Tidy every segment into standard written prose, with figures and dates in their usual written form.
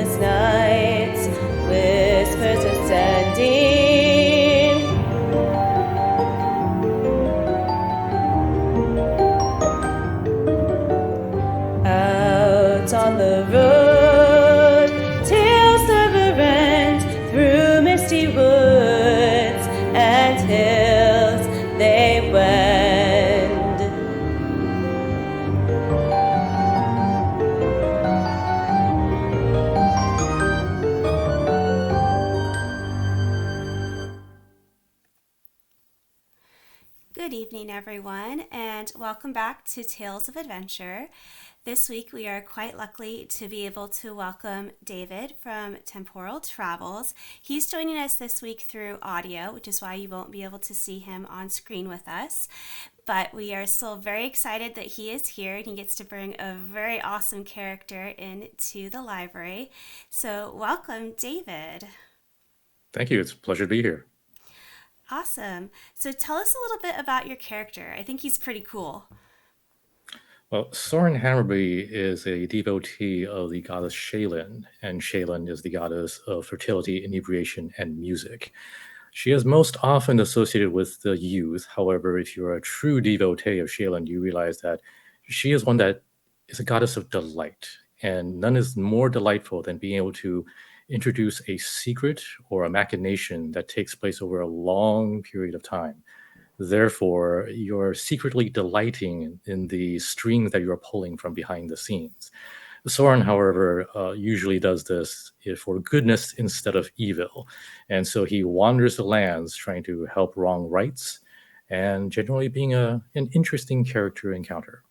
endless nights, whispers ascending. Out on the road, tales never end, through misty woods and hills they wend. Good evening, everyone, and welcome back to Tales of Adventure. This week, we are quite lucky to be able to welcome David from Temporal Travels. He's joining us this week through audio, which is why you won't be able to see him on screen with us. But we are still very excited that he is here and he gets to bring a very awesome character into the library. So, welcome, David. Thank you. It's a pleasure to be here. Awesome. So, tell us a little bit about your character. I think he's pretty cool. Well, Soren Hammerby is a devotee of the goddess Shaylin, and Shaylin is the goddess of fertility, inebriation, and music. She is most often associated with the youth. However, if you're a true devotee of Shaylin, you realize that she is one that is a goddess of delight, and none is more delightful than being able to introduce a secret or a machination that takes place over a long period of time. Therefore, you're secretly delighting in the strings that you're pulling from behind the scenes. Soren, however, usually does this for goodness instead of evil. And so he wanders the lands trying to help wrong rights and generally being an interesting character encounter.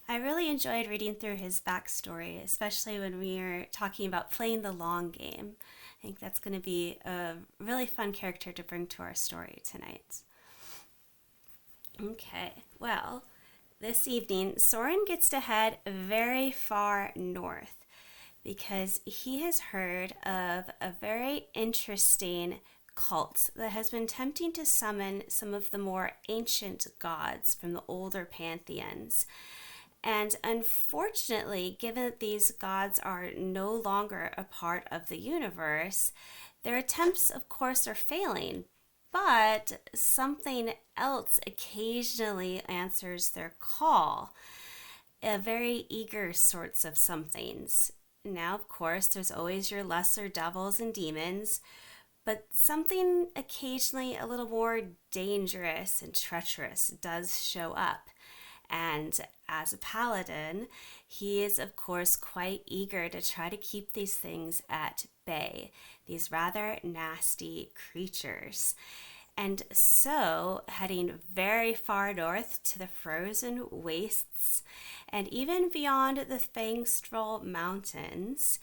I really enjoyed reading through his backstory, especially when we are talking about playing the long game. I think that's going to be a really fun character to bring to our story tonight. Okay, well, this evening, Soren gets to head very far north because he has heard of a very interesting cult that has been attempting to summon some of the more ancient gods from the older pantheons. And unfortunately, given that these gods are no longer a part of the universe, their attempts, of course, are failing. But something else occasionally answers their call, a very eager sorts of somethings. Now, of course, there's always your lesser devils and demons, but something occasionally a little more dangerous and treacherous does show up. And as a paladin, he is, of course, quite eager to try to keep these things at bay, these rather nasty creatures. And so, heading very far north to the frozen wastes and even beyond the Fangstrel Mountains,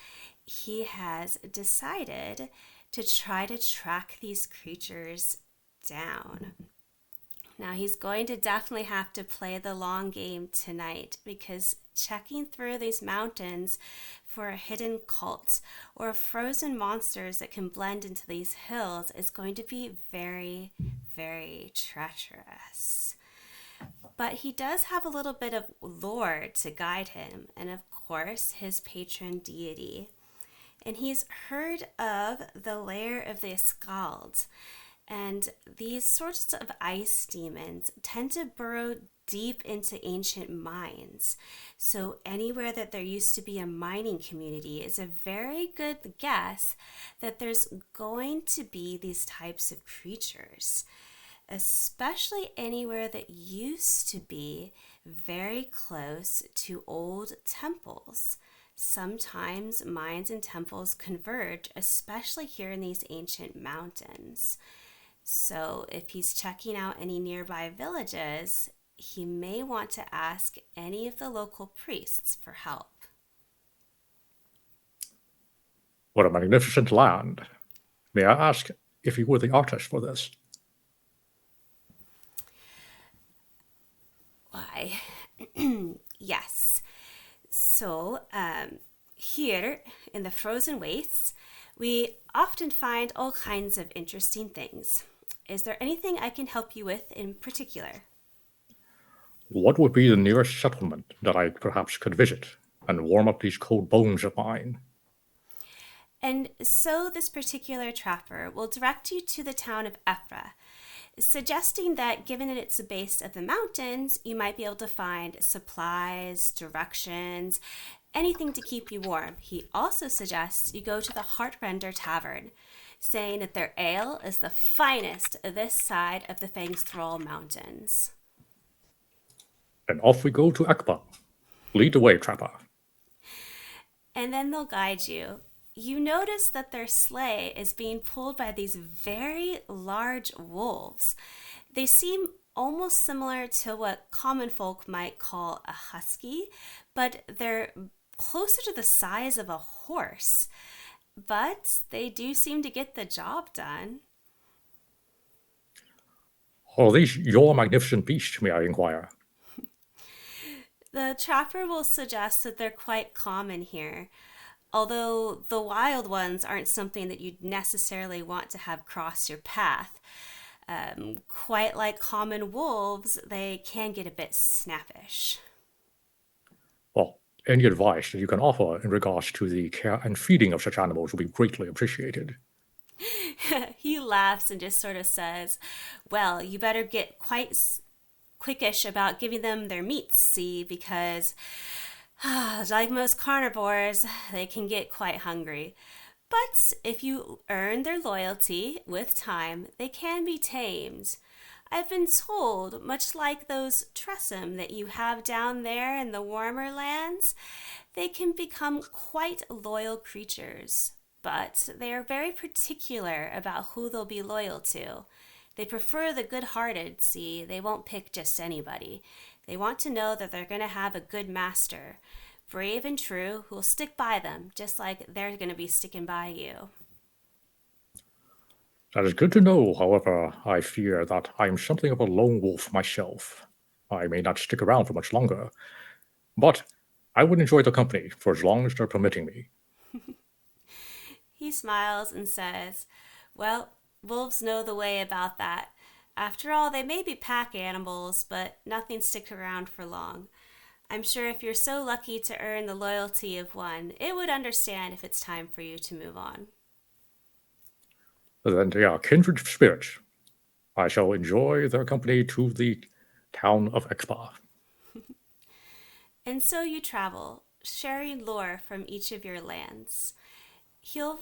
he has decided to try to track these creatures down. Now, he's going to definitely have to play the long game tonight because checking through these mountains for hidden cults or frozen monsters that can blend into these hills is going to be very, very treacherous. But he does have a little bit of lore to guide him, and of course, his patron deity. And he's heard of the lair of the Scalds. And these sorts of ice demons tend to burrow deep into ancient mines. So, anywhere that there used to be a mining community is a very good guess that there's going to be these types of creatures, especially anywhere that used to be very close to old temples. Sometimes mines and temples converge, especially here in these ancient mountains. So, if he's checking out any nearby villages, he may want to ask any of the local priests for help. What a magnificent land. May I ask if you were the artist for this? Why, yes. So, here in the frozen wastes, we often find all kinds of interesting things. Is there anything I can help you with in particular? What would be the nearest settlement that I perhaps could visit? and warm up these cold bones of mine. And so this particular trapper will direct you to the town of Ephra, suggesting that given it's the base of the mountains, you might be able to find supplies, directions, anything to keep you warm. He also suggests you go to the Heartrender Tavern, saying that their ale is the finest this side of the Fangsthrall Mountains. And off we go to Akba. Lead the way, trapper. And then they'll guide you. You notice that their sleigh is being pulled by these very large wolves. They seem almost similar to what common folk might call a husky, but they're closer to the size of a horse. But they do seem to get the job done. Are these your magnificent beasts, may I inquire? The trapper will suggest that they're quite common here, although the wild ones aren't something that you'd necessarily want to have cross your path. Quite like common wolves, they can get a bit snappish. Well, any advice that you can offer in regards to the care and feeding of such animals will be greatly appreciated. He laughs and just sort of says, well, you better get quite quickish about giving them their meats, see, because like most carnivores, they can get quite hungry. But if you earn their loyalty with time, they can be tamed. I've been told, much like those Tressum that you have down there in the warmer lands, they can become quite loyal creatures. But they are very particular about who they'll be loyal to. They prefer the good-hearted, see, they won't pick just anybody. They want to know that they're going to have a good master, brave and true, who'll stick by them, just like they're going to be sticking by you. That is good to know, however, I fear that I am something of a lone wolf myself. I may not stick around for much longer, but I would enjoy the company for as long as they're permitting me. He smiles and says, well, wolves know the way about that. After all, they may be pack animals, but nothing sticks around for long. I'm sure if you're so lucky to earn the loyalty of one, it would understand if it's time for you to move on. Then they are kindred spirits. I shall enjoy their company to the town of Expa. And so you travel, sharing lore from each of your lands. He'll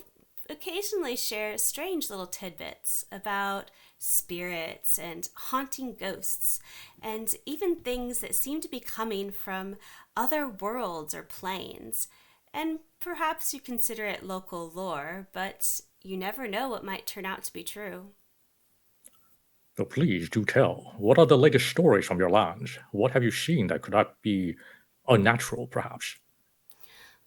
occasionally share strange little tidbits about spirits and haunting ghosts, and even things that seem to be coming from other worlds or planes. And perhaps you consider it local lore, but you never know what might turn out to be true. So please do tell, what are the latest stories from your lands? What have you seen that could not be unnatural, perhaps?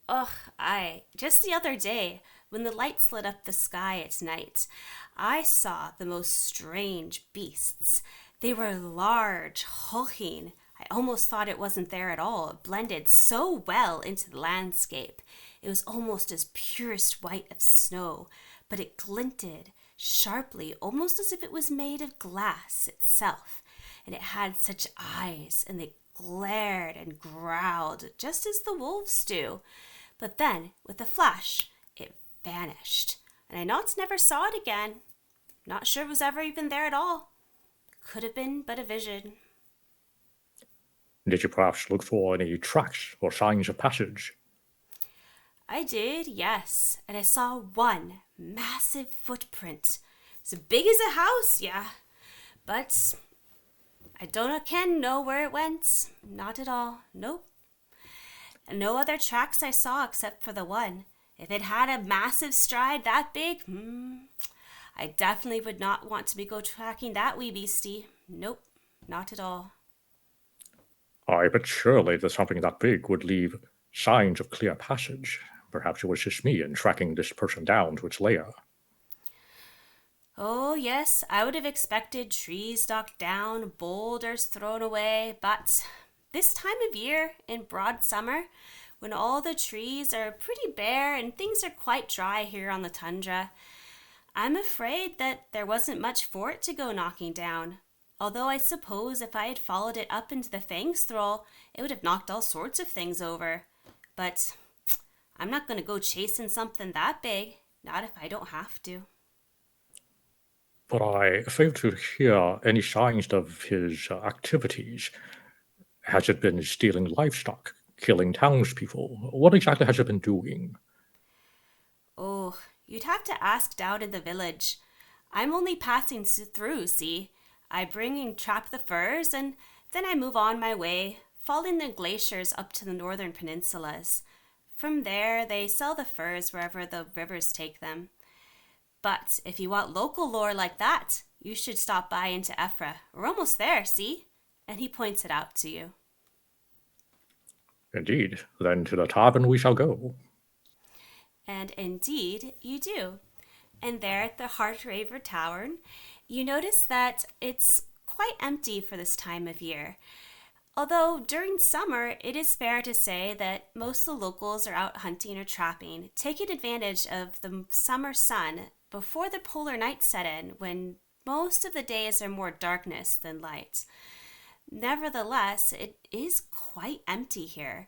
Ugh, aye. Just the other day, when the lights lit up the sky at night, I saw the most strange beasts. They were large, hulking. I almost thought it wasn't there at all. It blended so well into the landscape. It was almost as purest white of snow, but it glinted sharply, almost as if it was made of glass itself. And it had such eyes, and they glared and growled, just as the wolves do. But then, with a flash, it vanished, and I not never saw it again. Not sure it was ever even there at all. Could have been but a vision. Did you perhaps look for any tracks or signs of passage? I did, yes, and I saw one massive footprint. As big as a house, yeah, but I don't know where it went. Not at all, nope. And no other tracks I saw except for the one. If it had a massive stride that big, I definitely would not want to go tracking that wee beastie. Nope, not at all. Aye, but surely that something that big would leave signs of clear passage. Perhaps it was just me in tracking this person down to its lair. Oh, yes, I would have expected trees knocked down, boulders thrown away, but this time of year, in broad summer, when all the trees are pretty bare and things are quite dry here on the tundra, I'm afraid that there wasn't much for it to go knocking down. Although I suppose if I had followed it up into the Fangsthrall, it would have knocked all sorts of things over. But I'm not going to go chasing something that big, not if I don't have to. But I fail to hear any signs of his activities. Has it been stealing livestock, killing townspeople? What exactly has it been doing? Oh, you'd have to ask down in the village. I'm only passing through, see? I bring and trap the furs, and then I move on my way, following the glaciers up to the northern peninsulas. From there, they sell the furs wherever the rivers take them. But if you want local lore like that, you should stop by into Ephra. We're almost there, see? And he points it out to you. Indeed, then to the tavern we shall go. And indeed, you do. And there at the Heartraver Tavern, you notice that it's quite empty for this time of year. Although during summer, it is fair to say that most of the locals are out hunting or trapping, taking advantage of the summer sun before the polar night set in, when most of the days are more darkness than light. Nevertheless, it is quite empty here.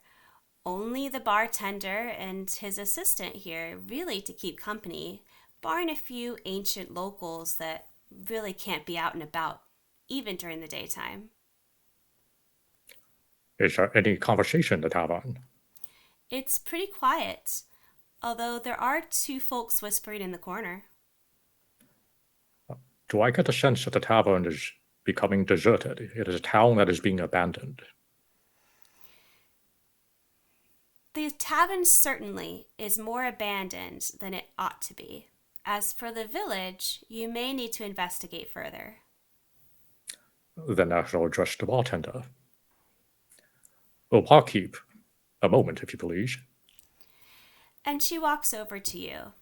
Only the bartender and his assistant here really to keep company, barring a few ancient locals that really can't be out and about, even during the daytime. Is there any conversation in the tavern? It's pretty quiet, although there are two folks whispering in the corner. Do I get the sense that the tavern is becoming deserted? It is a town that is being abandoned. The tavern certainly is more abandoned than it ought to be. As for the village, you may need to investigate further. Then I shall address the bartender. Oh, barkeep, a moment, if you please. And she walks over to you.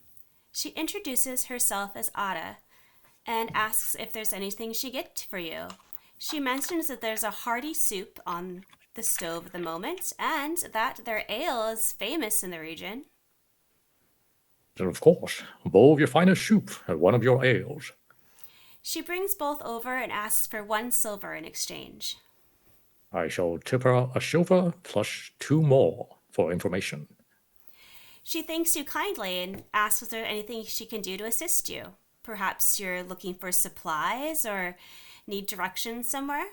She introduces herself as Ada and asks if there's anything she get for you. She mentions that there's a hearty soup on the stove at the moment and that their ale is famous in the region. Then, of course, a bowl of your finest soup and one of your ales. She brings both over and asks for 1 silver in exchange. I shall tip her a silver plus 2 more for information. She thanks you kindly and asks if there's anything she can do to assist you. Perhaps you're looking for supplies or need directions somewhere?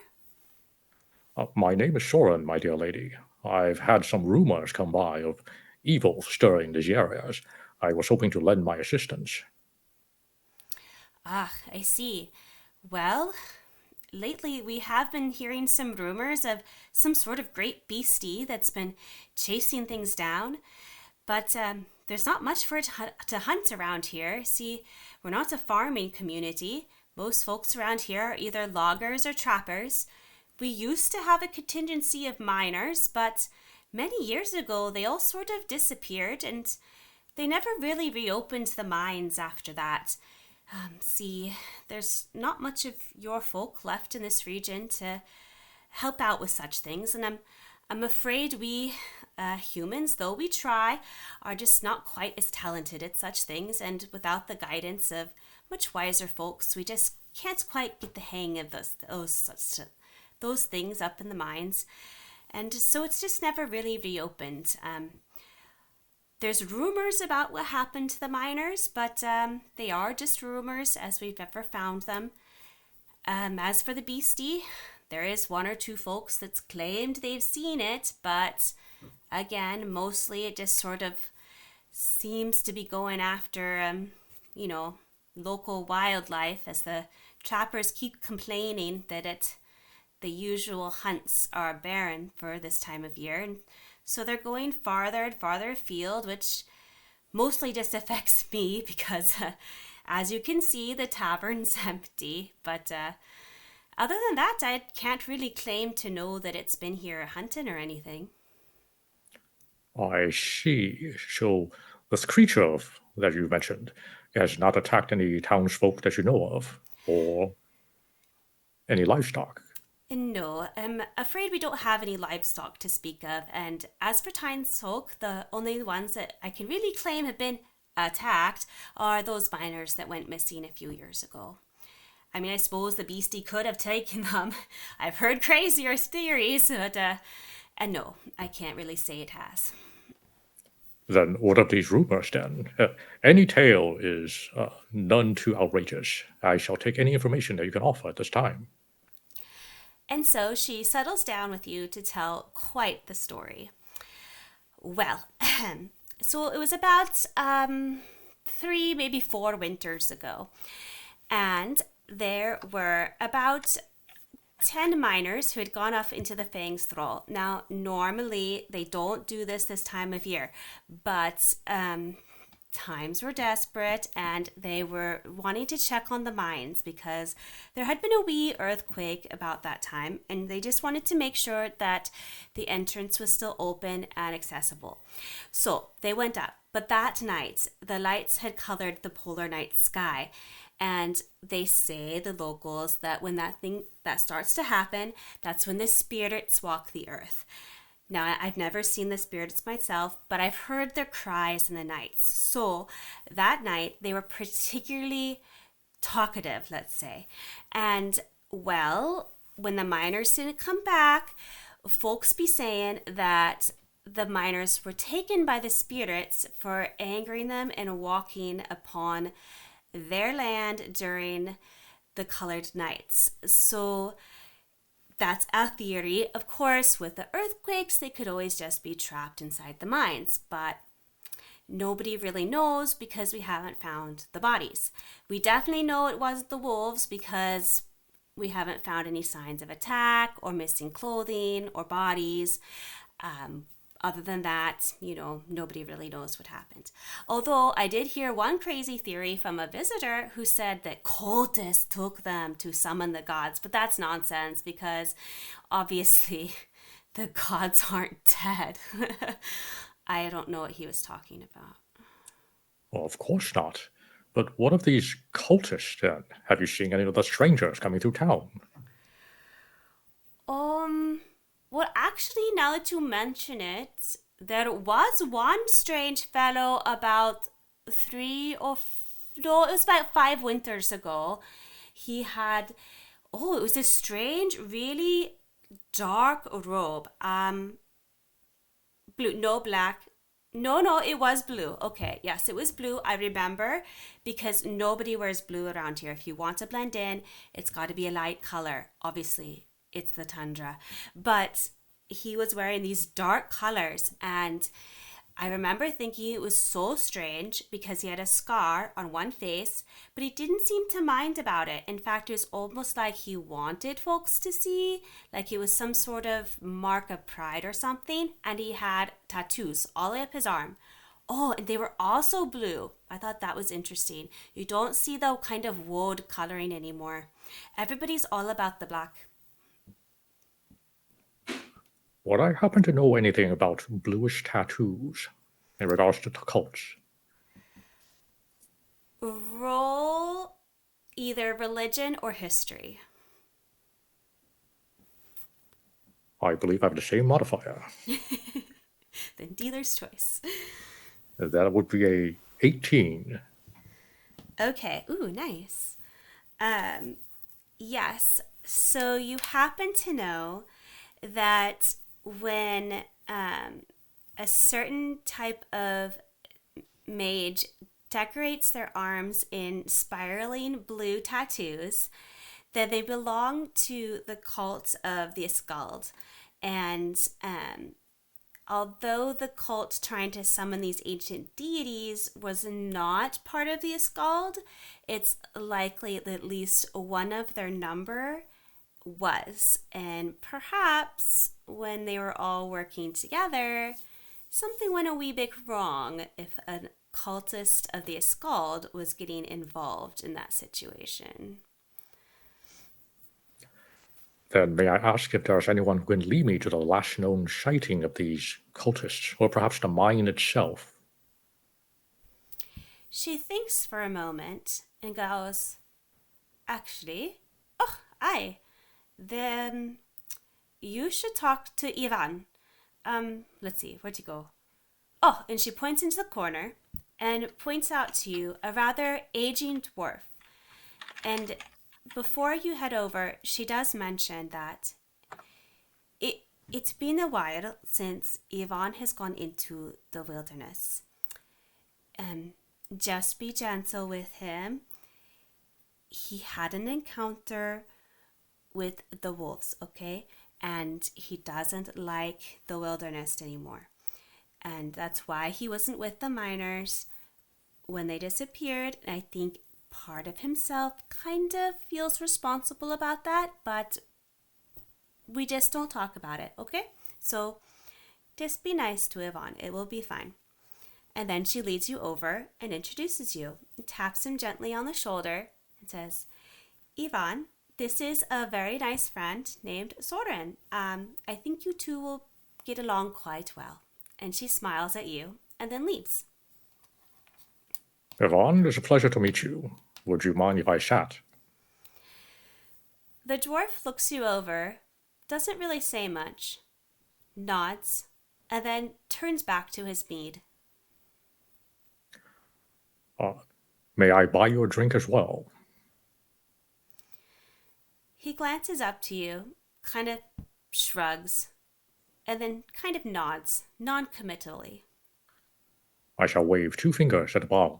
My name is Soren, my dear lady. I've had some rumors come by of evil stirring these areas. I was hoping to lend my assistance. Ah, I see. Well, lately we have been hearing some rumors of some sort of great beastie that's been chasing things down. But there's not much for it to hunt around here. See, we're not a farming community. Most folks around here are either loggers or trappers. We used to have a contingency of miners, but many years ago they all sort of disappeared and they never really reopened the mines after that. See, there's not much of your folk left in this region to help out with such things, and I'm afraid we humans, though we try, are just not quite as talented at such things, and without the guidance of much wiser folks, we just can't quite get the hang of those things up in the mines, and so it's just never really reopened. There's rumors about what happened to the miners, but they are just rumors as we've ever found them. As for the beastie, there is 1 or 2 folks that's claimed they've seen it, but again, mostly it just sort of seems to be going after, local wildlife as the trappers keep complaining that the usual hunts are barren for this time of year. And so they're going farther and farther afield, which mostly just affects me because, as you can see, the tavern's empty. But other than that, I can't really claim to know that it's been here hunting or anything. I see. So this creature that you mentioned has not attacked any townsfolk that you know of, or any livestock. No, I'm afraid we don't have any livestock to speak of, and as for townsfolk, the only ones that I can really claim have been attacked are those miners that went missing a few years ago. I mean, I suppose the beastie could have taken them. I've heard crazier theories, but and no, I can't really say it has. Then what of these rumors, then? Any tale is none too outrageous. I shall take any information that you can offer at this time. And so she settles down with you to tell quite the story. Well, so it was about 3, maybe 4 winters ago. And there were about 10 miners who had gone off into the Fang's Thrall. Now, normally they don't do this time of year, but times were desperate and they were wanting to check on the mines because there had been a wee earthquake about that time and they just wanted to make sure that the entrance was still open and accessible. So they went up, but that night the lights had colored the polar night sky. And they say, the locals, that when that thing that starts to happen, that's when the spirits walk the earth. Now, I've never seen the spirits myself, but I've heard their cries in the nights. So that night, they were particularly talkative, let's say. And, well, when the miners didn't come back, folks be saying that the miners were taken by the spirits for angering them and walking upon their land during the colored nights. So that's a theory. Of course, with the earthquakes, they could always just be trapped inside the mines, but nobody really knows because we haven't found the bodies. We definitely know it wasn't the wolves because we haven't found any signs of attack or missing clothing or bodies. Other than that, nobody really knows what happened. Although I did hear one crazy theory from a visitor who said that cultists took them to summon the gods, but that's nonsense because obviously the gods aren't dead. I don't know what he was talking about. Well, of course not. But what of these cultists, then? Have you seen any of the strangers coming through town? Well, actually, now that you mention it, there was one strange fellow about no, it was about 5 winters ago. He had, it was a strange, really dark robe. Blue, no black. No, it was blue. Okay, yes, it was blue. I remember because nobody wears blue around here. If you want to blend in, it's got to be a light color. Obviously, it's the tundra. But he was wearing these dark colors and I remember thinking it was so strange because he had a scar on one face, but he didn't seem to mind about it. In fact, it was almost like he wanted folks to see, like it was some sort of mark of pride or something. And he had tattoos all up his arm. Oh, and they were also blue. I thought that was interesting. You don't see the kind of woad coloring anymore. Everybody's all about the black. Would I happen to know anything about bluish tattoos in regards to cults? Roll either religion or history. I believe I have the same modifier. Then dealer's choice. That would be a 18. Okay. Ooh, nice. Yes. So you happen to know that when a certain type of mage decorates their arms in spiraling blue tattoos, that they belong to the cult of the Skald. And although the cult trying to summon these ancient deities was not part of the Skald, it's likely that at least one of their number was. And perhaps when they were all working together, something went a wee bit wrong if a cultist of the Skald was getting involved in that situation. Then may I ask if there's anyone who can lead me to the last known sighting of these cultists, or perhaps the mine itself? She thinks for a moment and goes, actually, aye, then you should talk to Ivan. Let's see, where'd you go? Oh, and she points into the corner and points out to you a rather aging dwarf. And before you head over, she does mention that It's been a while since Ivan has gone into the wilderness. Just be gentle with him. He had an encounter with the wolves, okay? And he doesn't like the wilderness anymore. And that's why he wasn't with the miners when they disappeared. And I think part of himself kind of feels responsible about that, but we just don't talk about it, okay? So just be nice to Yvonne. It will be fine. And then she leads you over and introduces you, and taps him gently on the shoulder and says, Ivan, this is a very nice friend named Soren. I think you two will get along quite well. And she smiles at you and then leaves. Yvonne, it's a pleasure to meet you. Would you mind if I chat? The dwarf looks you over, doesn't really say much, nods, and then turns back to his mead. May I buy you a drink as well? He glances up to you, kind of shrugs, and then kind of nods, non-committally. I shall wave 2 fingers at the bar.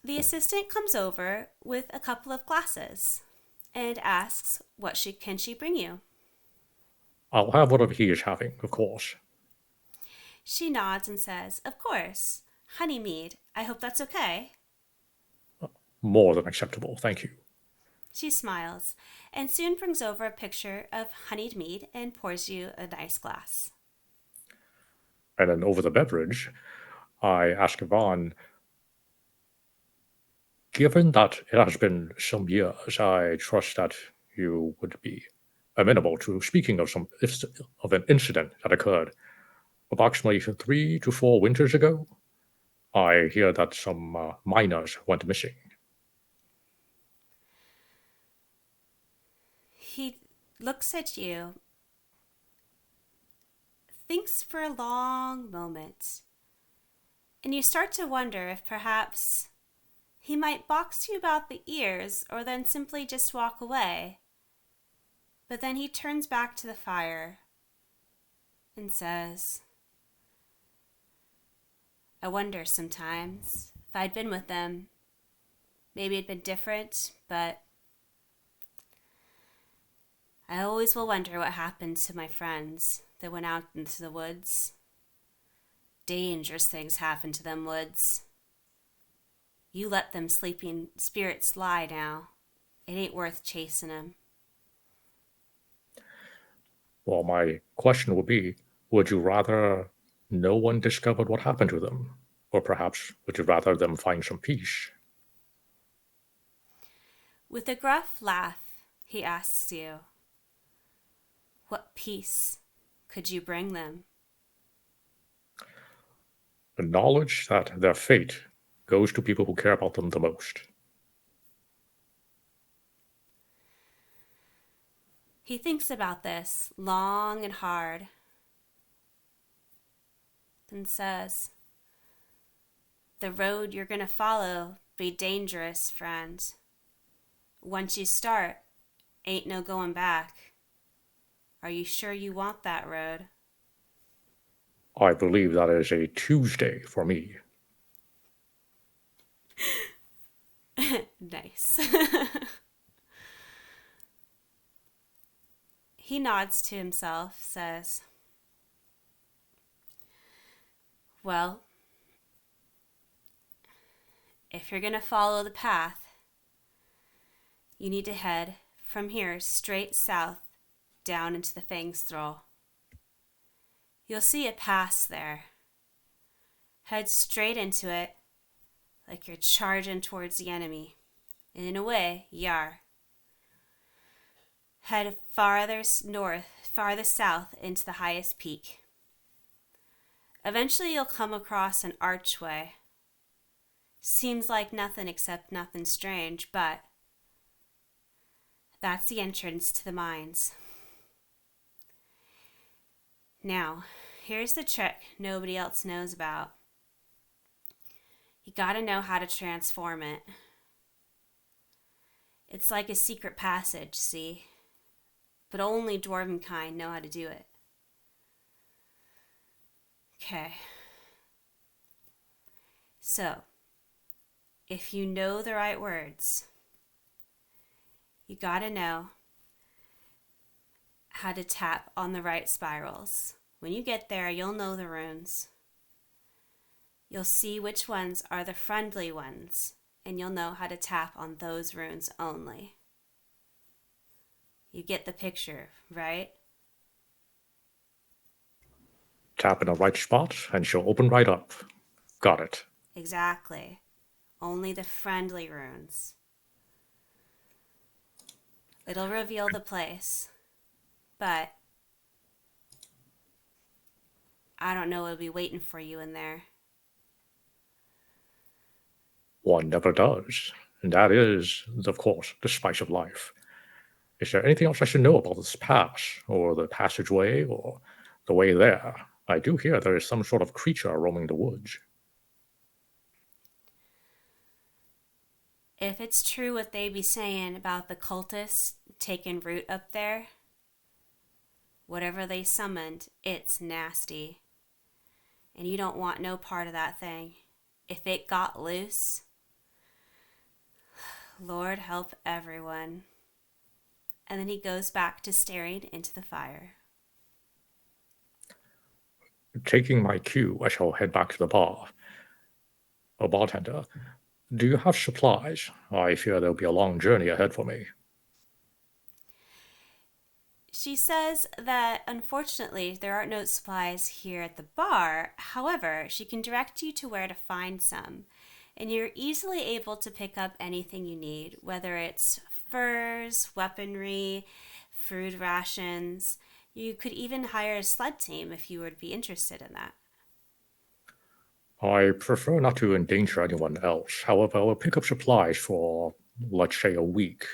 The assistant comes over with a couple of glasses and asks what can she bring you. I'll have whatever he is having, of course. She nods and says, Of course. Honey mead. I hope that's okay. More than acceptable, thank you. She smiles and soon brings over a picture of honeyed mead and pours you a nice glass. And then over the beverage, I ask Yvonne, given that it has been some years, I trust that you would be amenable to speaking of an incident that occurred approximately 3 to 4 winters ago. I hear that some miners went missing. He looks at you, thinks for a long moment, and you start to wonder if perhaps he might box you about the ears or then simply just walk away. But then he turns back to the fire and says, I wonder sometimes if I'd been with them, maybe it'd been different, but I always will wonder what happened to my friends that went out into the woods. Dangerous things happen to them woods. You let them sleeping spirits lie now. It ain't worth chasing them. Well, my question would be, would you rather no one discovered what happened to them? Or perhaps would you rather them find some peace? With a gruff laugh, he asks you, What peace could you bring them? The knowledge that their fate goes to people who care about them the most. He thinks about this long and hard, then says, The road you're going to follow be dangerous, friend. Once you start, ain't no going back. Are you sure you want that road? I believe that is a Tuesday for me. Nice. He nods to himself, says, Well, if you're going to follow the path, you need to head from here straight south down into the Fang's Throw. You'll see a pass there. Head straight into it like you're charging towards the enemy. And in a way, you are. Head farthest north, farthest south into the highest peak. Eventually you'll come across an archway. Seems like nothing except nothing strange, but that's the entrance to the mines. Now, here's the trick nobody else knows about. You gotta know how to transform it. It's like a secret passage, see? but only dwarven kind know how to do it. Okay. So, if you know the right words, you gotta know how to tap on the right spirals. When you get there, you'll know the runes. You'll see which ones are the friendly ones, and you'll know how to tap on those runes only. You get the picture, right? Tap in the right spot, and she'll open right up. Got it. Exactly. Only the friendly runes. It'll reveal the place, but I don't know what'll be waiting for you in there. One never does. And that is, of course, the spice of life. Is there anything else I should know about this pass, or the passageway, or the way there? I do hear there is some sort of creature roaming the woods. If it's true what they be saying about the cultists taking root up there, whatever they summoned, it's nasty. And you don't want no part of that thing. If it got loose, Lord help everyone. And then he goes back to staring into the fire. Taking my cue, I shall head back to the bar. A bartender, do you have supplies? I fear there'll be a long journey ahead for me. She says that unfortunately there are no supplies here at the bar. However, she can direct you to where to find some. And you're easily able to pick up anything you need, whether it's furs, weaponry, food rations. You could even hire a sled team if you would be interested in that. I prefer not to endanger anyone else. However, I will pick up supplies for, let's say, a week.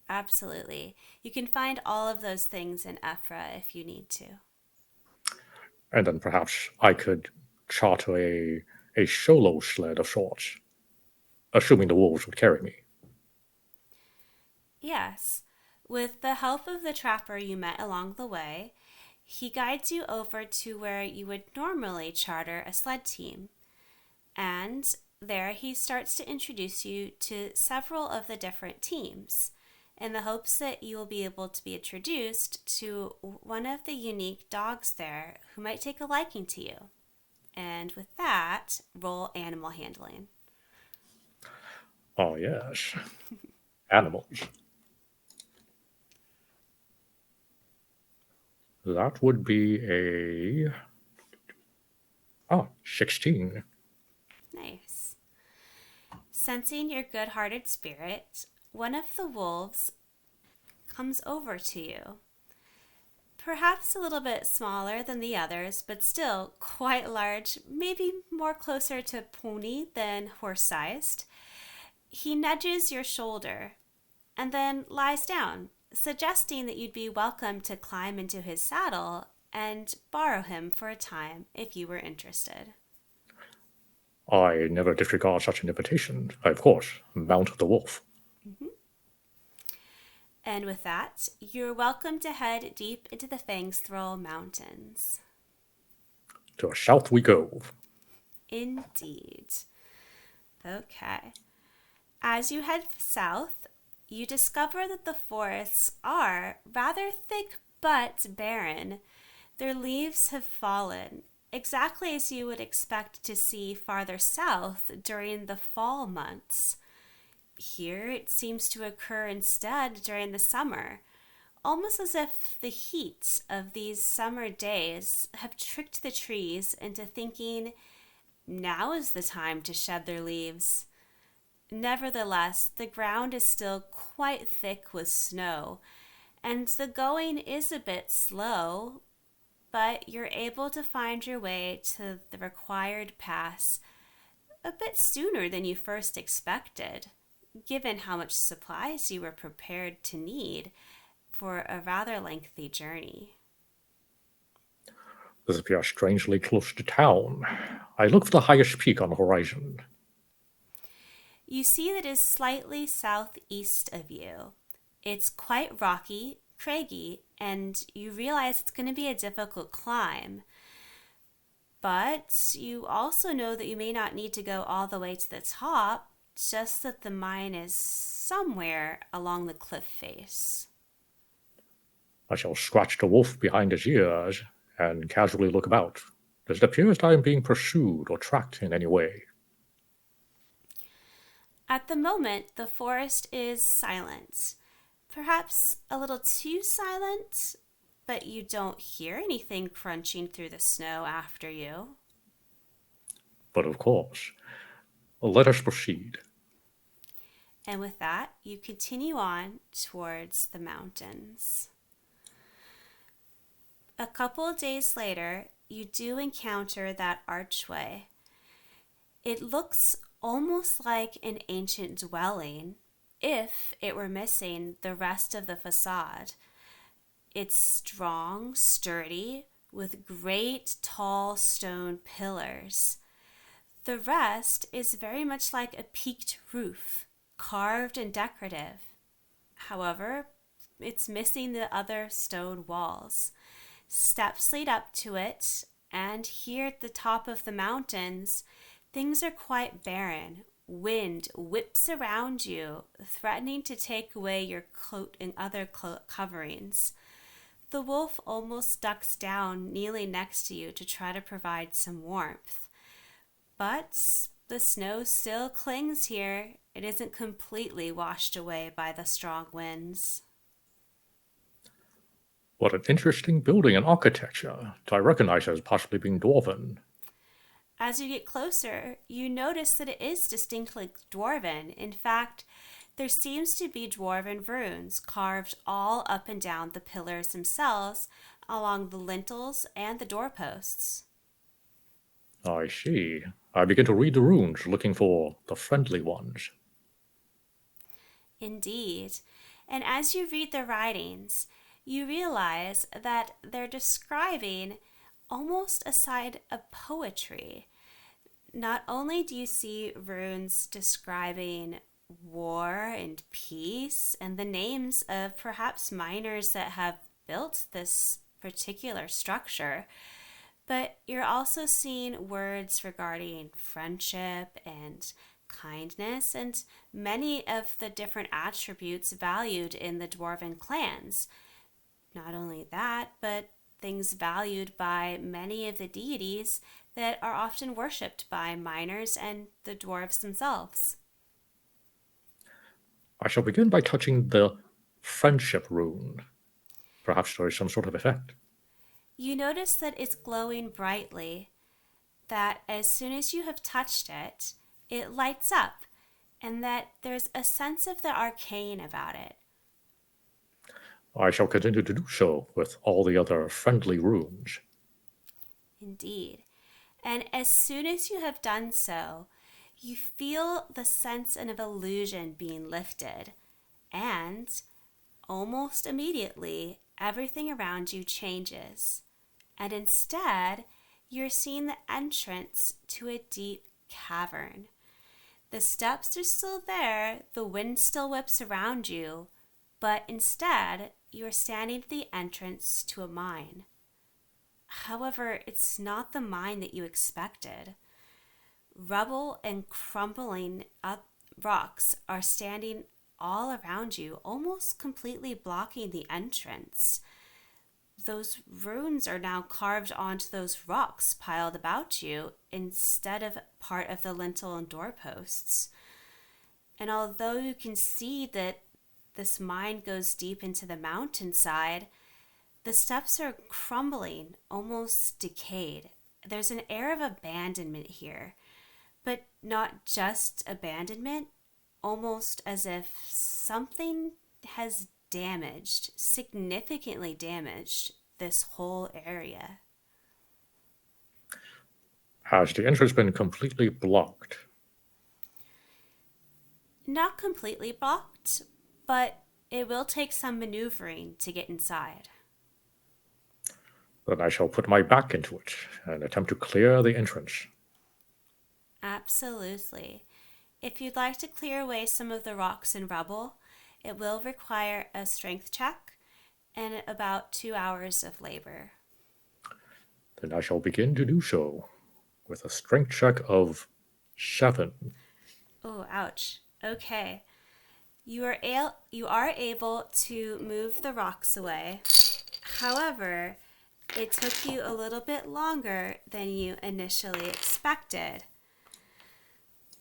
Absolutely. You can find all of those things in Ephra if you need to. And then perhaps I could charter a solo sled of sorts, assuming the wolves would carry me. Yes. With the help of the trapper you met along the way, he guides you over to where you would normally charter a sled team. And there he starts to introduce you to several of the different teams in the hopes that you will be able to be introduced to one of the unique dogs there who might take a liking to you. And with that, roll animal handling. Oh, yes. Animals. That would be a 16. Nice. Sensing your good-hearted spirit, one of the wolves comes over to you. Perhaps a little bit smaller than the others, but still quite large, maybe more closer to pony than horse-sized. He nudges your shoulder and then lies down, suggesting that you'd be welcome to climb into his saddle and borrow him for a time if you were interested. I never disregard such an invitation. I, of course, mount the wolf. Mm-hmm. And with that, you're welcome to head deep into the Fangsthrall Mountains. To the south we go. Indeed. Okay. As you head south, you discover that the forests are rather thick but barren. Their leaves have fallen, exactly as you would expect to see farther south during the fall months. Here it seems to occur instead during the summer, almost as if the heat of these summer days have tricked the trees into thinking now is the time to shed their leaves. Nevertheless, the ground is still quite thick with snow, and the going is a bit slow, but you're able to find your way to the required pass a bit sooner than you first expected, given how much supplies you were prepared to need for a rather lengthy journey. This appears strangely close to town. I look for the highest peak on the horizon. You see that it is slightly southeast of you. It's quite rocky, craggy, and you realize it's going to be a difficult climb. But you also know that you may not need to go all the way to the top, just that the mine is somewhere along the cliff face. I shall scratch the wolf behind his ears and casually look about. Does it appear that I am being pursued or tracked in any way? At the moment, the forest is silent. Perhaps a little too silent, but you don't hear anything crunching through the snow after you. But of course. Let us proceed. And with that, you continue on towards the mountains. A couple of days later, you do encounter that archway. It looks almost like an ancient dwelling if it were missing the rest of the facade. It's strong, sturdy, with great tall stone pillars. The rest is very much like a peaked roof, carved and decorative. However, it's missing the other stone walls. Steps lead up to it, and here at the top of the mountains, things are quite barren. Wind whips around you, threatening to take away your coat and other coverings. The wolf almost ducks down, kneeling next to you to try to provide some warmth. But the snow still clings here. It isn't completely washed away by the strong winds. What an interesting building and architecture. Do I recognize as possibly being dwarven? As you get closer, you notice that it is distinctly dwarven. In fact, there seems to be dwarven runes carved all up and down the pillars themselves, along the lintels and the doorposts. I see. I begin to read the runes, looking for the friendly ones. Indeed. And as you read the writings, you realize that they're describing almost a side of poetry. Not only do you see runes describing war and peace and the names of perhaps miners that have built this particular structure, but you're also seeing words regarding friendship and kindness and many of the different attributes valued in the dwarven clans. Not only that, but things valued by many of the deities that are often worshipped by miners and the dwarves themselves. I shall begin by touching the friendship rune. Perhaps there is some sort of effect. You notice that it's glowing brightly, that as soon as you have touched it, it lights up, and that there's a sense of the arcane about it. I shall continue to do so with all the other friendly runes. Indeed. And as soon as you have done so, you feel the sense of illusion being lifted, and almost immediately, everything around you changes. And instead, you're seeing the entrance to a deep cavern. The steps are still there, the wind still whips around you, but instead, you are standing at the entrance to a mine. However, it's not the mine that you expected. Rubble and crumbling up rocks are standing all around you, almost completely blocking the entrance. Those runes are now carved onto those rocks piled about you instead of part of the lintel and doorposts. And although you can see that this mine goes deep into the mountainside, the steps are crumbling, almost decayed. There's an air of abandonment here, but not just abandonment, almost as if something has significantly damaged this whole area. Has the entrance been completely blocked? Not completely blocked, but it will take some maneuvering to get inside. Then I shall put my back into it and attempt to clear the entrance. Absolutely. If you'd like to clear away some of the rocks and rubble, It will require a strength check and about 2 hours of labor. Then I shall begin to do so with a strength check of 7. Oh, ouch. Okay. You are able to move the rocks away. However, it took you a little bit longer than you initially expected.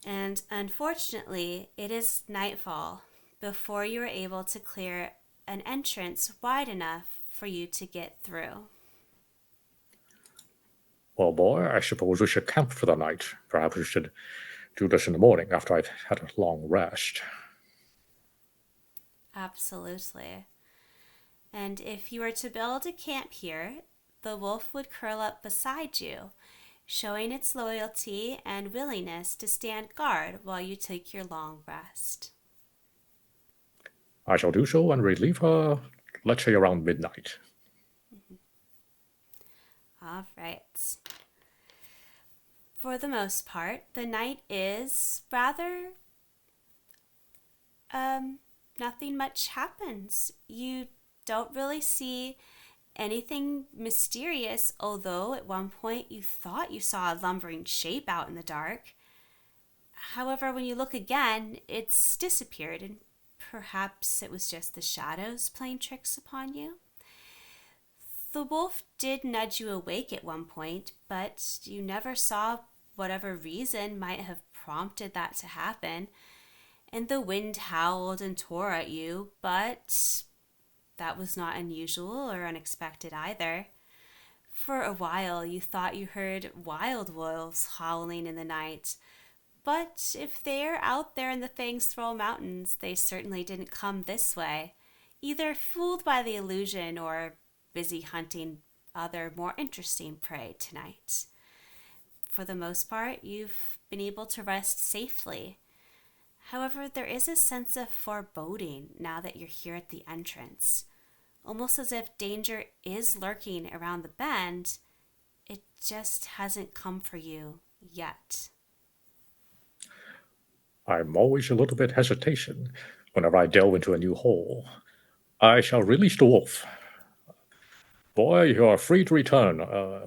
And unfortunately, it is nightfall before you are able to clear an entrance wide enough for you to get through. Well, boy, I suppose we should camp for the night. Perhaps we should do this in the morning after I've had a long rest. Absolutely. And if you were to build a camp here, the wolf would curl up beside you, showing its loyalty and willingness to stand guard while you take your long rest. I shall do so and relieve her, let's say around midnight. All right. For the most part, the night is rather, nothing much happens. You don't really see anything mysterious, although at one point you thought you saw a lumbering shape out in the dark. However, when you look again, it's disappeared, and perhaps it was just the shadows playing tricks upon you. The wolf did nudge you awake at one point, but you never saw whatever reason might have prompted that to happen. And the wind howled and tore at you, but that was not unusual or unexpected either. For a while, you thought you heard wild wolves howling in the night, but if they're out there in the Fang's Throw Mountains, they certainly didn't come this way, either fooled by the illusion or busy hunting other more interesting prey tonight. For the most part, you've been able to rest safely. However, there is a sense of foreboding now that you're here at the entrance, almost as if danger is lurking around the bend. It just hasn't come for you yet. I'm always a little bit hesitation whenever I delve into a new hole. I shall release the wolf. Boy, you are free to return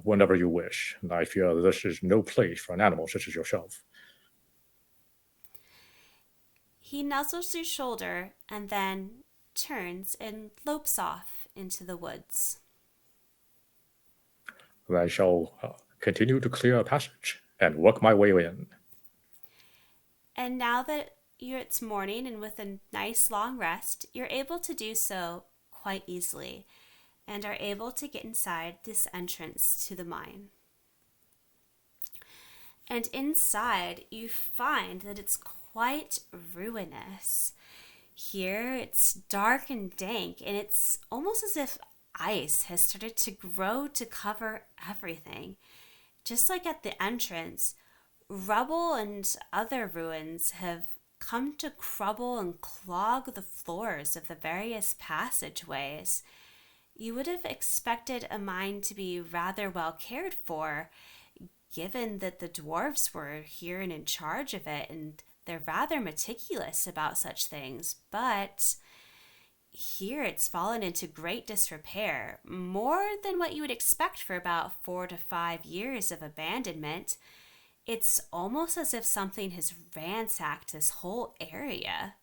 whenever you wish. I fear this is no place for an animal such as yourself. He nuzzles your shoulder and then turns and lopes off into the woods. I shall continue to clear a passage and work my way in. And now that it's morning and with a nice long rest, you're able to do so quite easily and are able to get inside this entrance to the mine. And inside, you find that it's quite ruinous. Here, it's dark and dank, and it's almost as if ice has started to grow to cover everything. Just like at the entrance, rubble and other ruins have come to crumble and clog the floors of the various passageways. You would have expected a mine to be rather well cared for, given that the dwarves were here and in charge of it, and they're rather meticulous about such things, but here it's fallen into great disrepair, more than what you would expect for about 4 to 5 years of abandonment. It's almost as if something has ransacked this whole area.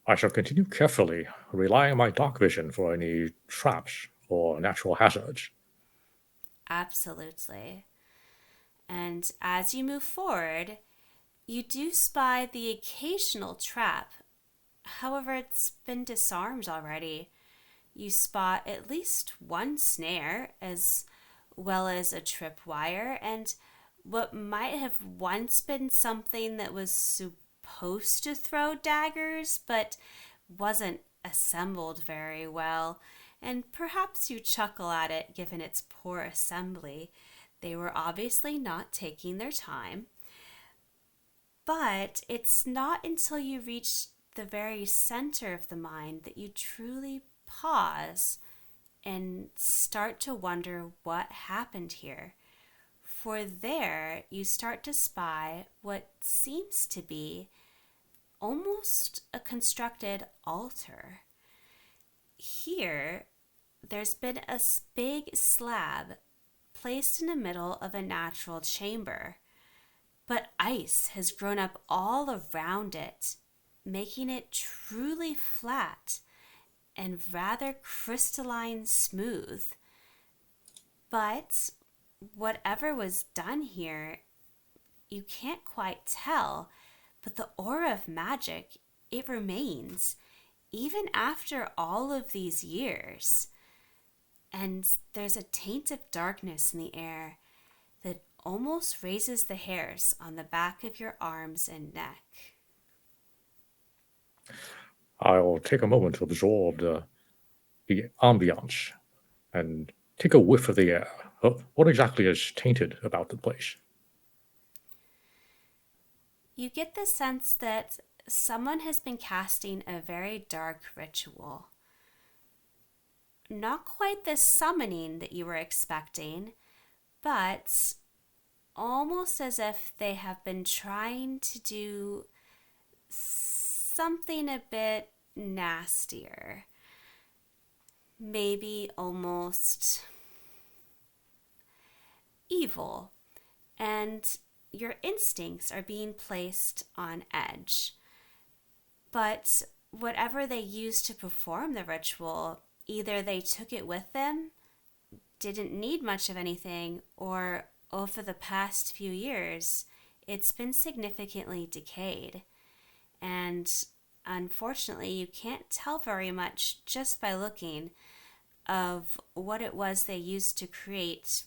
I shall continue carefully, relying on my dark vision for any traps or natural hazards. Absolutely. And as you move forward, you do spy the occasional trap. However, it's been disarmed already. You spot at least one snare, as well as a tripwire, and what might have once been something that was supposed to throw daggers, but wasn't assembled very well. And perhaps you chuckle at it given its poor assembly. They were obviously not taking their time. But it's not until you reach the very center of the mine that you truly pause and start to wonder what happened here. For there you start to spy what seems to be almost a constructed altar. Here, there's been a big slab placed in the middle of a natural chamber, but ice has grown up all around it, making it truly flat and rather crystalline smooth. But whatever was done here, you can't quite tell, but the aura of magic, it remains, even after all of these years. And there's a taint of darkness in the air that almost raises the hairs on the back of your arms and neck. I'll take a moment to absorb the ambiance and take a whiff of the air. What exactly is tainted about the place? You get the sense that someone has been casting a very dark ritual. Not quite the summoning that you were expecting, but almost as if they have been trying to do something a bit nastier. Maybe almost evil. And your instincts are being placed on edge. But whatever they used to perform the ritual, either they took it with them, didn't need much of anything, or over the past few years, it's been significantly decayed. And unfortunately, you can't tell very much just by looking of what it was they used to create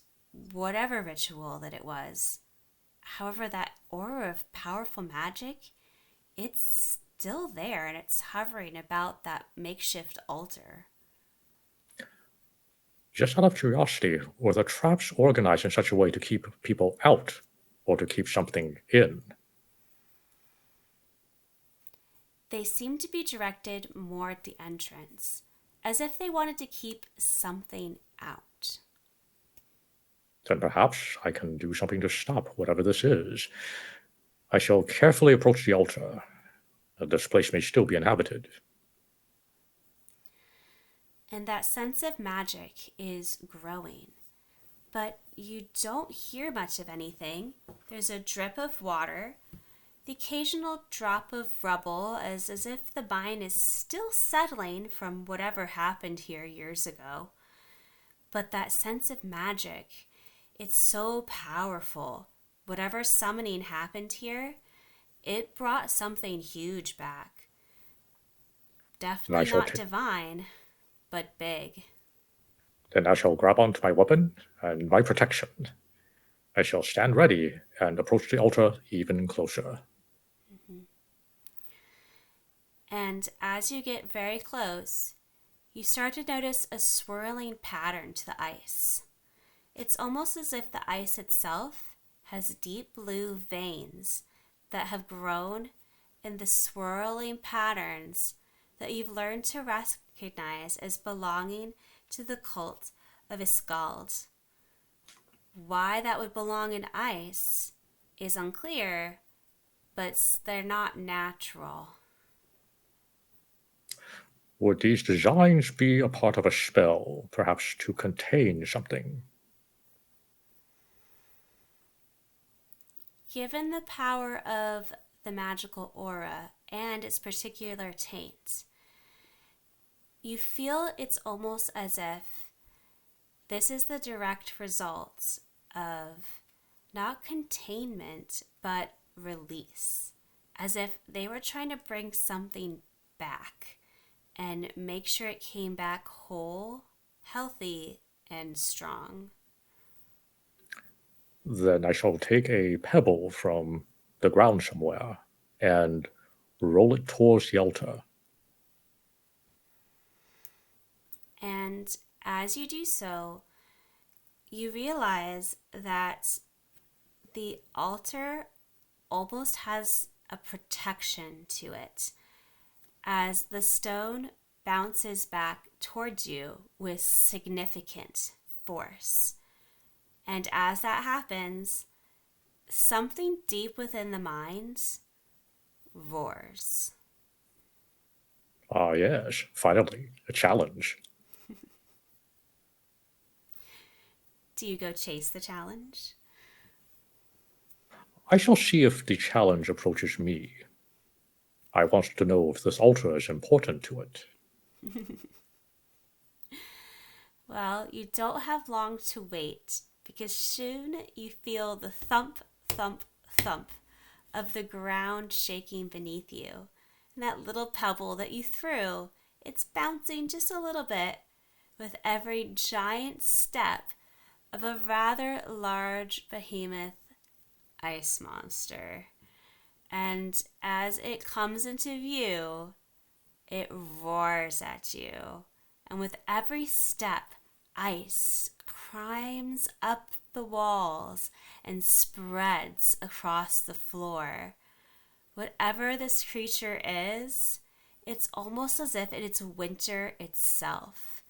whatever ritual that it was. However, that aura of powerful magic, it's still there and it's hovering about that makeshift altar. Just out of curiosity, were the traps organized in such a way to keep people out or to keep something in? They seem to be directed more at the entrance, as if they wanted to keep something out. Then perhaps I can do something to stop whatever this is. I shall carefully approach the altar. This place may still be inhabited. And that sense of magic is growing. But you don't hear much of anything. There's a drip of water, the occasional drop of rubble, as if the mine is still settling from whatever happened here years ago. But that sense of magic, it's so powerful. Whatever summoning happened here, it brought something huge back. Definitely not divine, but big. Then I shall grab onto my weapon and my protection. I shall stand ready and approach the altar even closer. Mm-hmm. And as you get very close, you start to notice a swirling pattern to the ice. It's almost as if the ice itself has deep blue veins that have grown in the swirling patterns that you've learned to recognize as belonging to the cult of Iskald. Why that would belong in ice is unclear, but they're not natural. Would these designs be a part of a spell, perhaps to contain something? Given the power of the magical aura and its particular taint, you feel it's almost as if this is the direct result of not containment, but release. As if they were trying to bring something back and make sure it came back whole, healthy, and strong. Then I shall take a pebble from the ground somewhere and roll it towards the altar. And as you do so, you realize that the altar almost has a protection to it as the stone bounces back towards you with significant force. And as that happens, something deep within the mind roars. Ah, yes, finally, a challenge. Do you go chase the challenge? I shall see if the challenge approaches me. I want to know if this altar is important to it. Well, you don't have long to wait because soon you feel the thump, thump, thump of the ground shaking beneath you. And that little pebble that you threw, it's bouncing just a little bit with every giant step of a rather large behemoth ice monster. And as it comes into view, it roars at you. And with every step, ice climbs up the walls and spreads across the floor. Whatever this creature is, it's almost as if it's winter itself.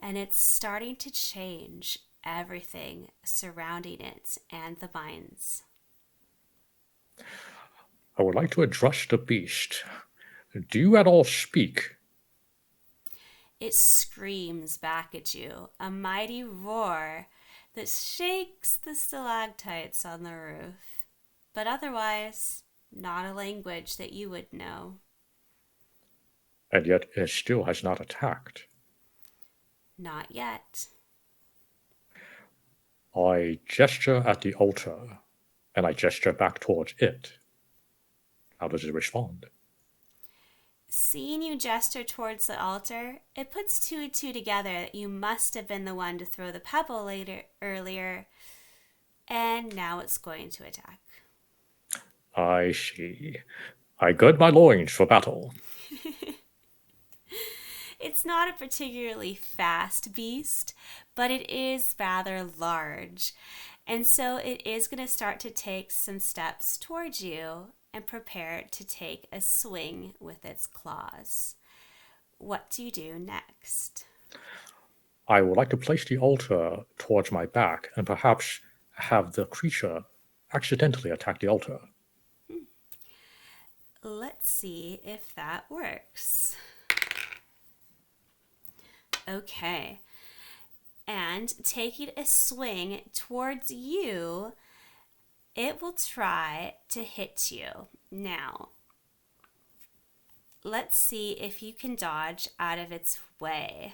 And it's starting to change everything surrounding it and the vines. I would like to address the beast. Do you at all speak? It screams back at you, a mighty roar that shakes the stalactites on the roof, but otherwise, not a language that you would know. And yet it still has not attacked. Not yet. I gesture at the altar, and I gesture back towards it. How does it respond? Seeing you gesture towards the altar, it puts two and two together that you must have been the one to throw the pebble earlier, and now it's going to attack. I see. I gird my loins for battle. It's not a particularly fast beast, but it is rather large. And so it is going to start to take some steps towards you and prepare to take a swing with its claws. What do you do next? I would like to place the altar towards my back and perhaps have the creature accidentally attack the altar. Let's see if that works. Okay. And taking a swing towards you, it will try to hit you. Now, let's see if you can dodge out of its way.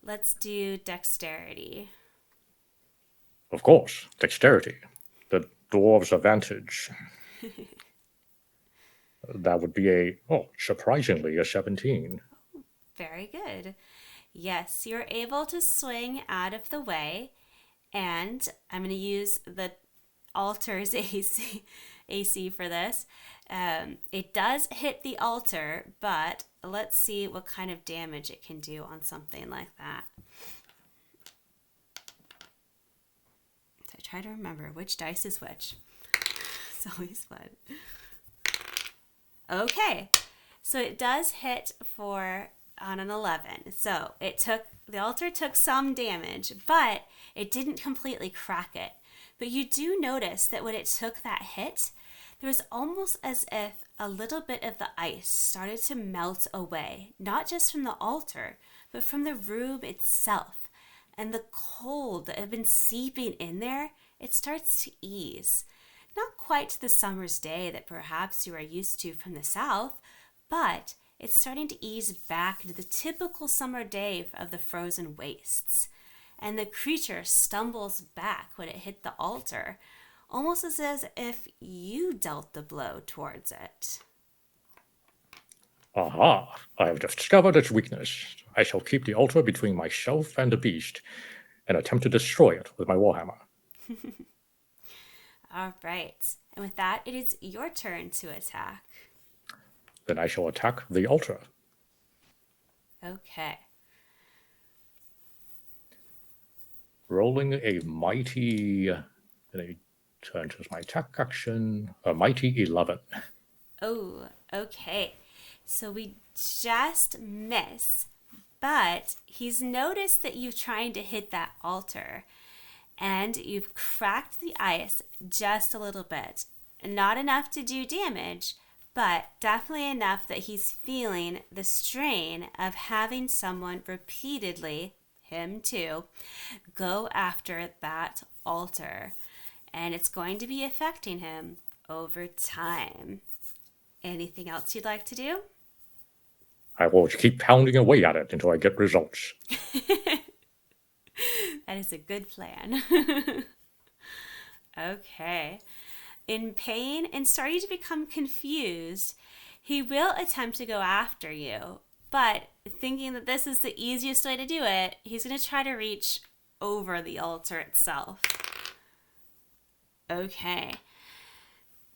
Let's do dexterity. Of course, dexterity. The dwarves' advantage. That would be surprisingly, a 17. Very good. Yes, you're able to swing out of the way, and I'm going to use the altar's AC for this. It does hit the altar, but let's see what kind of damage it can do on something like that. So I try to remember which dice is which. It's always fun. Okay, so it does hit on an 11. So the altar took some damage, but it didn't completely crack it. But you do notice that when it took that hit, there was almost as if a little bit of the ice started to melt away, not just from the altar, but from the room itself. And the cold that had been seeping in there, it starts to ease. Not quite to the summer's day that perhaps you are used to from the south, but it's starting to ease back into the typical summer day of the frozen wastes. And the creature stumbles back when it hit the altar, almost as if you dealt the blow towards it. Aha! I have discovered its weakness. I shall keep the altar between myself and the beast and attempt to destroy it with my warhammer. All right. And with that, it is your turn to attack. Then I shall attack the altar. Okay. Rolling a mighty, and I turn to my attack action, a mighty 11. Oh, okay. So we just miss, but he's noticed that you're trying to hit that altar, and you've cracked the ice just a little bit. Not enough to do damage, but definitely enough that he's feeling the strain of having someone repeatedly, him too, go after that altar. And it's going to be affecting him over time. Anything else you'd like to do? I will keep pounding away at it until I get results. That is a good plan. Okay. In pain and starting to become confused, he will attempt to go after you, but thinking that this is the easiest way to do it, he's going to try to reach over the altar itself. Okay.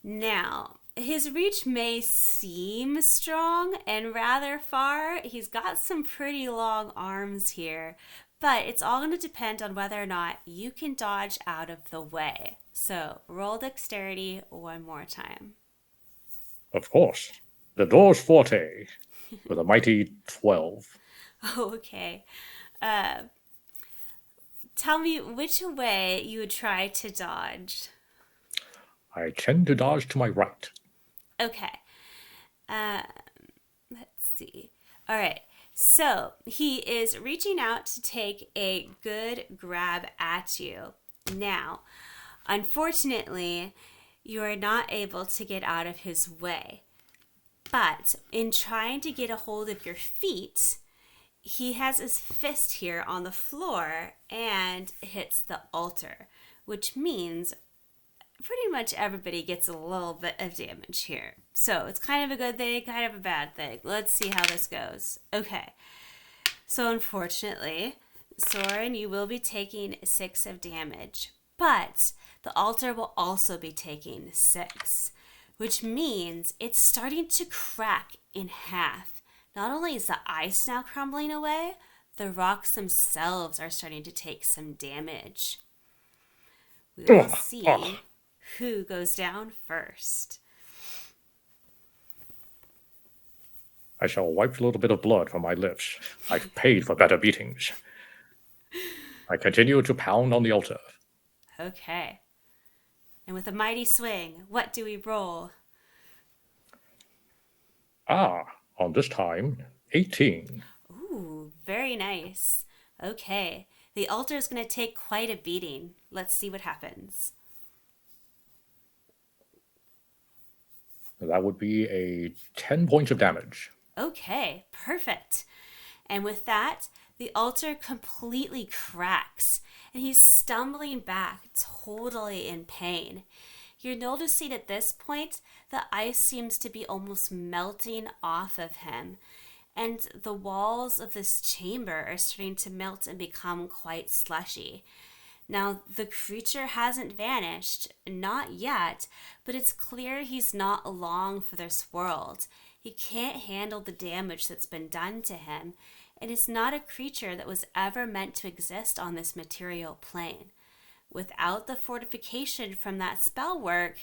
Now, his reach may seem strong and rather far. He's got some pretty long arms here, but it's all going to depend on whether or not you can dodge out of the way. So roll dexterity one more time. Of course. The door's forte with a mighty 12. Okay. Uh, Tell me which way you would try to dodge. I tend to dodge to my right. Okay. Um, let's see. All right. So he is reaching out to take a good grab at you. Now, unfortunately, you are not able to get out of his way. But in trying to get a hold of your feet, he has his fist here on the floor and hits the altar, which means pretty much everybody gets a little bit of damage here. So it's kind of a good thing, kind of a bad thing. Let's see how this goes. Okay. So unfortunately, Soren, you will be taking 6 of damage, but the altar will also be taking 6, which means it's starting to crack in half. Not only is the ice now crumbling away, the rocks themselves are starting to take some damage. We will see who goes down first. I shall wipe a little bit of blood from my lips. I've paid for better beatings. I continue to pound on the altar. Okay. And with a mighty swing, what do we roll? On this time, 18. Ooh, very nice. Okay. The altar is going to take quite a beating. Let's see what happens. That would be a 10 points of damage. Okay, perfect. And with that, the altar completely cracks, and he's stumbling back, totally in pain. You're noticing at this point, the ice seems to be almost melting off of him, and the walls of this chamber are starting to melt and become quite slushy. Now, the creature hasn't vanished, not yet, but it's clear he's not along for this world. He can't handle the damage that's been done to him, and it's not a creature that was ever meant to exist on this material plane. Without the fortification from that spell work,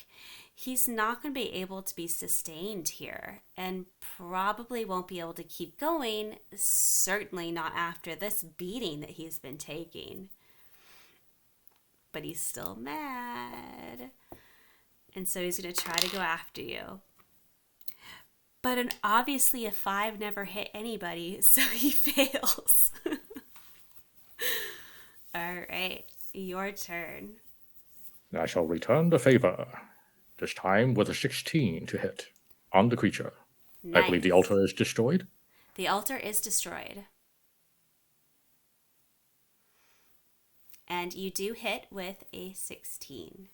he's not going to be able to be sustained here, and probably won't be able to keep going, certainly not after this beating that he's been taking. But he's still mad. And so he's going to try to go after you. But obviously a 5 never hit anybody, so he fails. All right, your turn. I shall return the favor, this time with a 16 to hit on the creature. Nice. I believe the altar is destroyed. The altar is destroyed. And you do hit with a 16.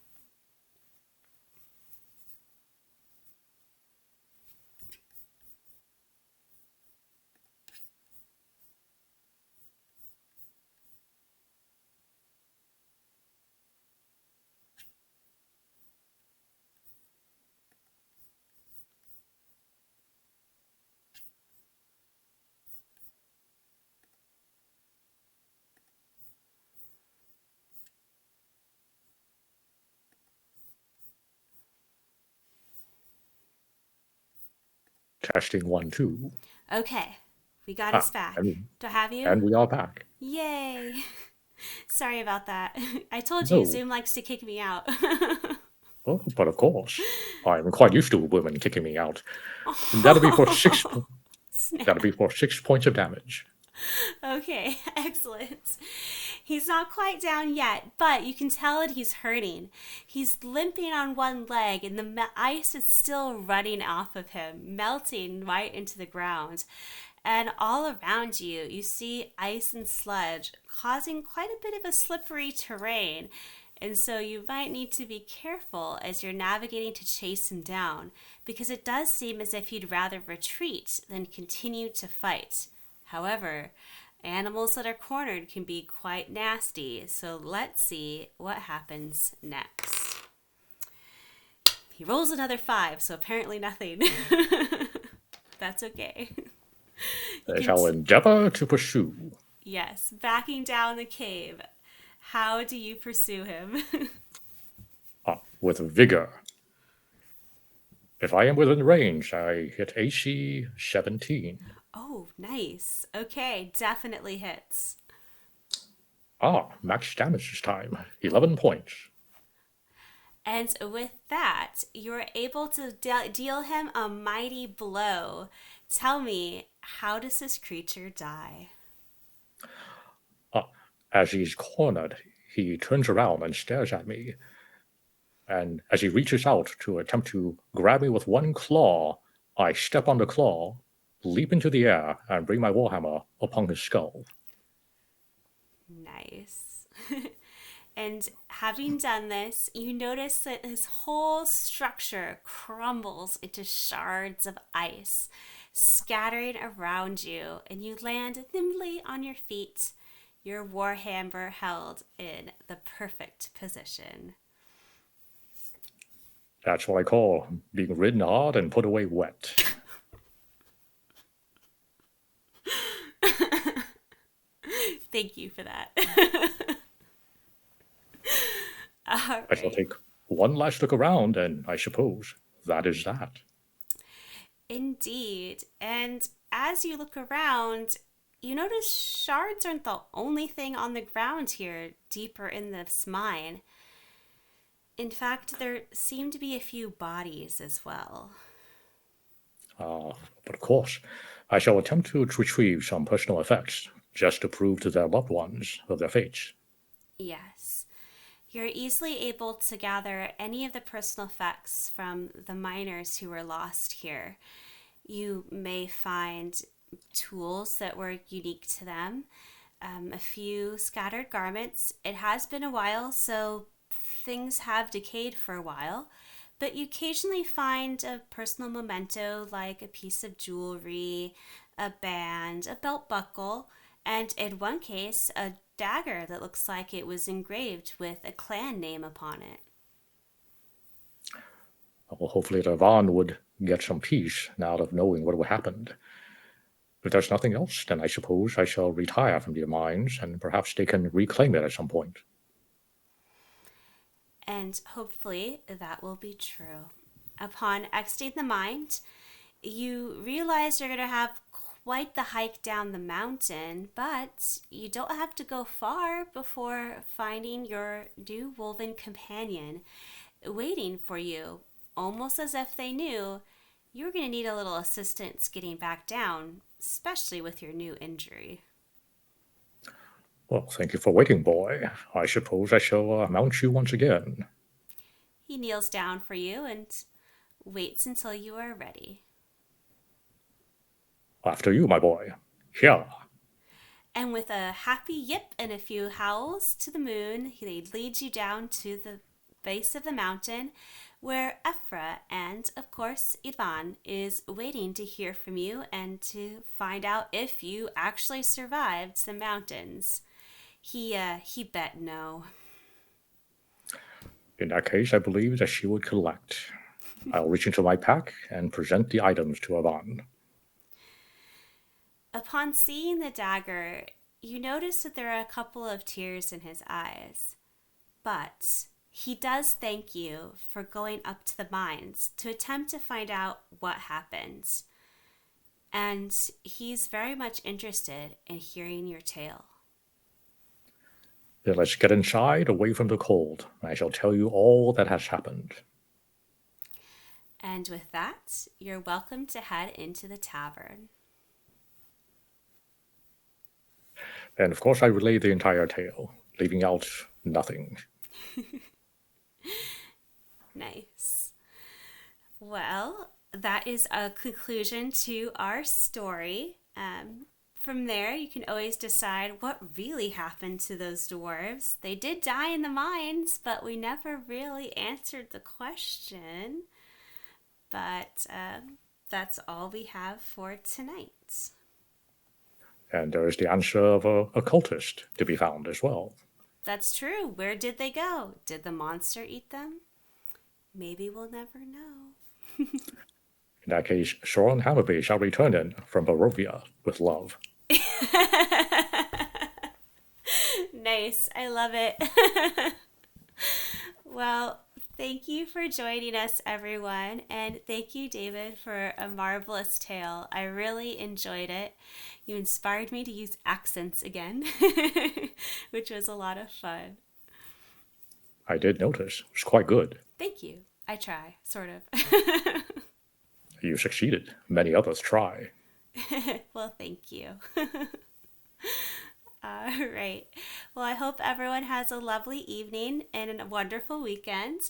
Testing 1, 2. Okay, we got us back. Do I have you? And we are back. Yay. Sorry about that. I told you No. Zoom likes to kick me out. Oh, but of course, I'm quite used to women kicking me out. That'll be for Oh, snap. 6 points of damage. Okay, excellent. He's not quite down yet, but you can tell that he's hurting. He's limping on one leg, and the ice is still running off of him, melting right into the ground. And all around you, you see ice and sludge, causing quite a bit of a slippery terrain. And so you might need to be careful as you're navigating to chase him down, because it does seem as if he'd rather retreat than continue to fight. However, animals that are cornered can be quite nasty, so let's see what happens next. He rolls another 5, so apparently nothing. That's okay. I shall endeavor to pursue. Yes, backing down the cave. How do you pursue him? With vigor. If I am within range, I hit AC 17. Oh, nice. Okay, definitely hits. Max damage this time. 11 points. And with that, you're able to deal him a mighty blow. Tell me, how does this creature die? As he's cornered, he turns around and stares at me. And as he reaches out to attempt to grab me with one claw, I step on the claw, leap into the air, and bring my warhammer upon his skull. Nice. And having done this, you notice that his whole structure crumbles into shards of ice, scattering around you, and you land nimbly on your feet, your warhammer held in the perfect position. That's what I call being ridden hard and put away wet. Thank you for that. I shall take one last look around, and I suppose that is that. Indeed. And as you look around, you notice shards aren't the only thing on the ground here, deeper in this mine. In fact, there seem to be a few bodies as well. But of course, I shall attempt to retrieve some personal effects, just to prove to their loved ones of their fates. Yes. You're easily able to gather any of the personal effects from the miners who were lost here. You may find tools that were unique to them, a few scattered garments. It has been a while, so things have decayed for a while, but you occasionally find a personal memento like a piece of jewelry, a band, a belt buckle, and in one case, a dagger that looks like it was engraved with a clan name upon it. Well, hopefully, Ravan would get some peace now of knowing what happened. If there's nothing else, then I suppose I shall retire from the mines, and perhaps they can reclaim it at some point. And hopefully that will be true. Upon exiting the mine, you realize you're going to have quite the hike down the mountain, but you don't have to go far before finding your new woven companion waiting for you, almost as if they knew you were going to need a little assistance getting back down, especially with your new injury. Well, thank you for waiting, boy. I suppose I shall mount you once again. He kneels down for you and waits until you are ready. After you, my boy. Here. And with a happy yip and a few howls to the moon, he leads you down to the base of the mountain where Ephra and, of course, Ivan is waiting to hear from you and to find out if you actually survived the mountains. He bet no. In that case, I believe that she would collect. I'll reach into my pack and present the items to Ivan. Upon seeing the dagger, you notice that there are a couple of tears in his eyes. But he does thank you for going up to the mines to attempt to find out what happened. And he's very much interested in hearing your tale. Then let's get inside, away from the cold. I shall tell you all that has happened. And with that, you're welcome to head into the tavern. And of course, I relay the entire tale, leaving out nothing. Nice. Well, that is a conclusion to our story. From there, you can always decide what really happened to those dwarves. They did die in the mines, but we never really answered the question. But that's all we have for tonight. And there is the answer of a cultist to be found as well. That's true. Where did they go? Did the monster eat them? Maybe we'll never know. In that case, Soren Hammerby shall return in from Barovia with love. Nice. I love it. Well, thank you for joining us, everyone. And thank you, David, for a marvelous tale. I really enjoyed it. You inspired me to use accents again, which was a lot of fun. I did notice. It was quite good. Thank you. I try, sort of. You succeeded. Many others try. Well, thank you. All right. Well, I hope everyone has a lovely evening and a wonderful weekend.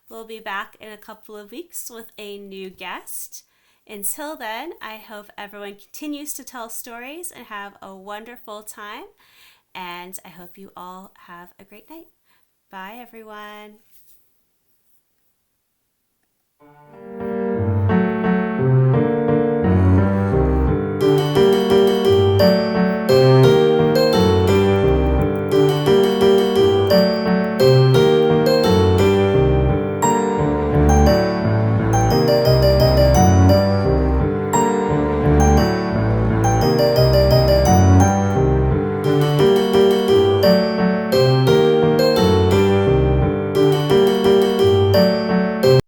We'll be back in a couple of weeks with a new guest. Until then, I hope everyone continues to tell stories and have a wonderful time. And I hope you all have a great night. Bye, everyone.